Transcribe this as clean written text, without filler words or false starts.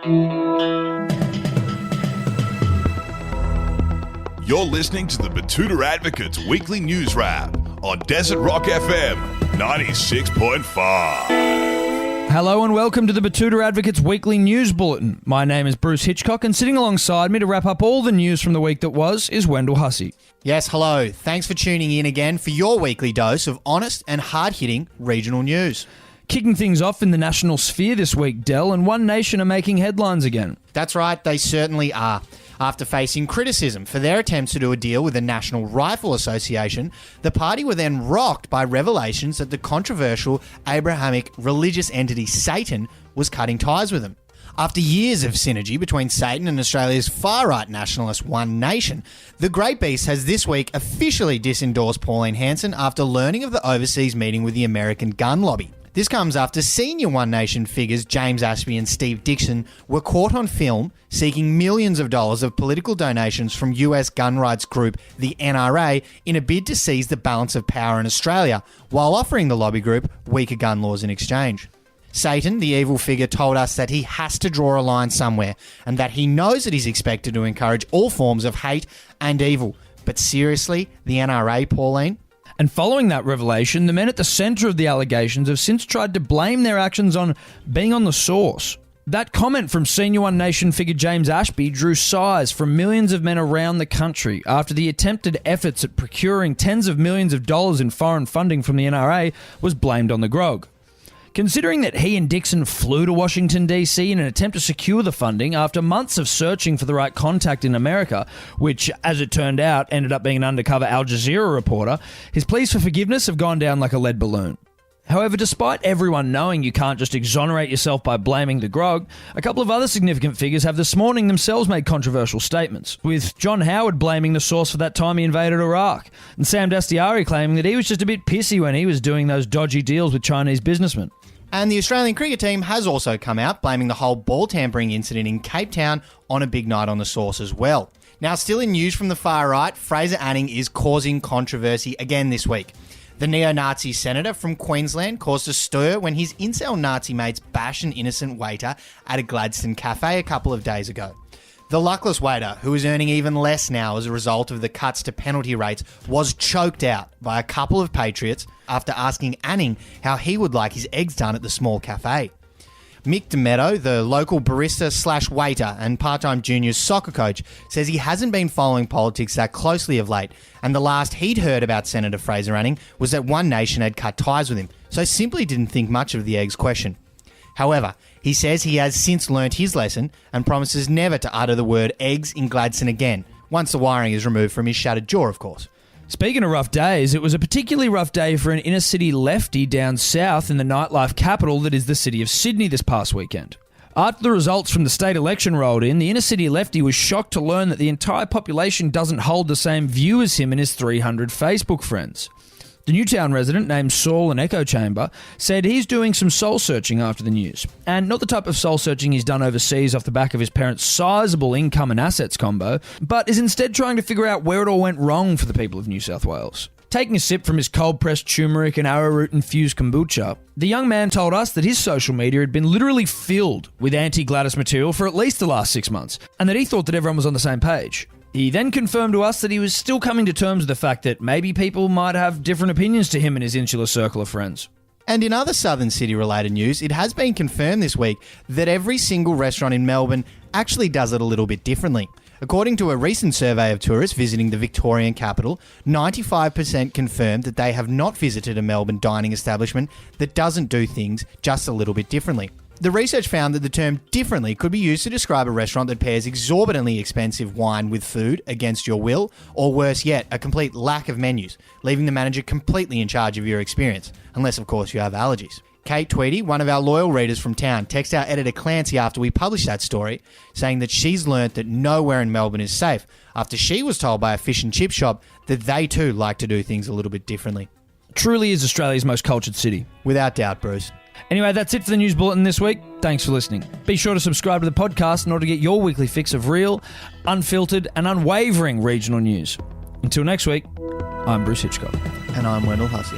You're listening to the Betoota Advocate's weekly news wrap on Desert Rock FM 96.5. Hello and welcome to the Betoota Advocate's weekly news bulletin. My name is Bruce Hitchcock, and sitting alongside me to wrap up all the news from the week that was is Wendell Hussey. Yes, hello. Thanks for tuning in again for your weekly dose of honest and hard-hitting regional news. Kicking things off in the national sphere this week, Del, and One Nation are making headlines again. That's right, they certainly are. After facing criticism for their attempts to do a deal with the National Rifle Association, the party were then rocked by revelations that the controversial Abrahamic religious entity Satan was cutting ties with them. After years of synergy between Satan and Australia's far-right nationalist One Nation, the Great Beast has this week officially disendorsed Pauline Hanson after learning of the overseas meeting with the American gun lobby. This comes after senior One Nation figures James Ashby and Steve Dixon were caught on film seeking millions of dollars of political donations from US gun rights group the NRA in a bid to seize the balance of power in Australia, while offering the lobby group weaker gun laws in exchange. Satan, the evil figure, told us that he has to draw a line somewhere and that he knows that he's expected to encourage all forms of hate and evil. But seriously, the NRA, Pauline? And following that revelation, the men at the centre of the allegations have since tried to blame their actions on being on the source. That comment from senior One Nation figure James Ashby drew sighs from millions of men around the country after the attempted efforts at procuring tens of millions of dollars in foreign funding from the NRA was blamed on the grog. Considering that he and Dixon flew to Washington, D.C. in an attempt to secure the funding after months of searching for the right contact in America, which, as it turned out, ended up being an undercover Al Jazeera reporter, his pleas for forgiveness have gone down like a lead balloon. However, despite everyone knowing you can't just exonerate yourself by blaming the grog, a couple of other significant figures have this morning themselves made controversial statements, with John Howard blaming the source for that time he invaded Iraq, and Sam Dastyari claiming that he was just a bit pissy when he was doing those dodgy deals with Chinese businessmen. And the Australian cricket team has also come out blaming the whole ball tampering incident in Cape Town on a big night on the source as well. Now, still in news from the far right, Fraser Anning is causing controversy again this week. The neo-Nazi senator from Queensland caused a stir when his incel Nazi mates bashed an innocent waiter at a Gladstone cafe a couple of days ago. The luckless waiter, who is earning even less now as a result of the cuts to penalty rates, was choked out by a couple of patriots after asking Anning how he would like his eggs done at the small cafe. Mick DeMetto, the local barista/waiter and part-time juniors soccer coach, says he hasn't been following politics that closely of late, and the last he'd heard about Senator Fraser Anning was that One Nation had cut ties with him, so simply didn't think much of the eggs question. However, he says he has since learnt his lesson and promises never to utter the word eggs in Gladstone again, once the wiring is removed from his shattered jaw, of course. Speaking of rough days, it was a particularly rough day for an inner-city lefty down south in the nightlife capital that is the city of Sydney this past weekend. After the results from the state election rolled in, the inner-city lefty was shocked to learn that the entire population doesn't hold the same view as him and his 300 Facebook friends. The Newtown resident, named Saul in Echo Chamber, said he's doing some soul-searching after the news. And not the type of soul-searching he's done overseas off the back of his parents' sizable income and assets combo, but is instead trying to figure out where it all went wrong for the people of New South Wales. Taking a sip from his cold-pressed turmeric and arrowroot-infused kombucha, the young man told us that his social media had been literally filled with anti-Gladys material for at least the last 6 months, and that he thought that everyone was on the same page. He then confirmed to us that he was still coming to terms with the fact that maybe people might have different opinions to him and his insular circle of friends. And in other southern city-related news, it has been confirmed this week that every single restaurant in Melbourne actually does it a little bit differently. According to a recent survey of tourists visiting the Victorian capital, 95% confirmed that they have not visited a Melbourne dining establishment that doesn't do things just a little bit differently. The research found that the term differently could be used to describe a restaurant that pairs exorbitantly expensive wine with food against your will, or worse yet, a complete lack of menus, leaving the manager completely in charge of your experience, unless of course you have allergies. Kate Tweedy, one of our loyal readers from town, texted our editor Clancy after we published that story, saying that she's learnt that nowhere in Melbourne is safe after she was told by a fish and chip shop that they too like to do things a little bit differently. Truly is Australia's most cultured city. Without doubt, Bruce. Anyway, that's it for the News Bulletin this week. Thanks for listening. Be sure to subscribe to the podcast in order to get your weekly fix of real, unfiltered and unwavering regional news. Until next week, I'm Bruce Hitchcock. And I'm Wendell Hussey.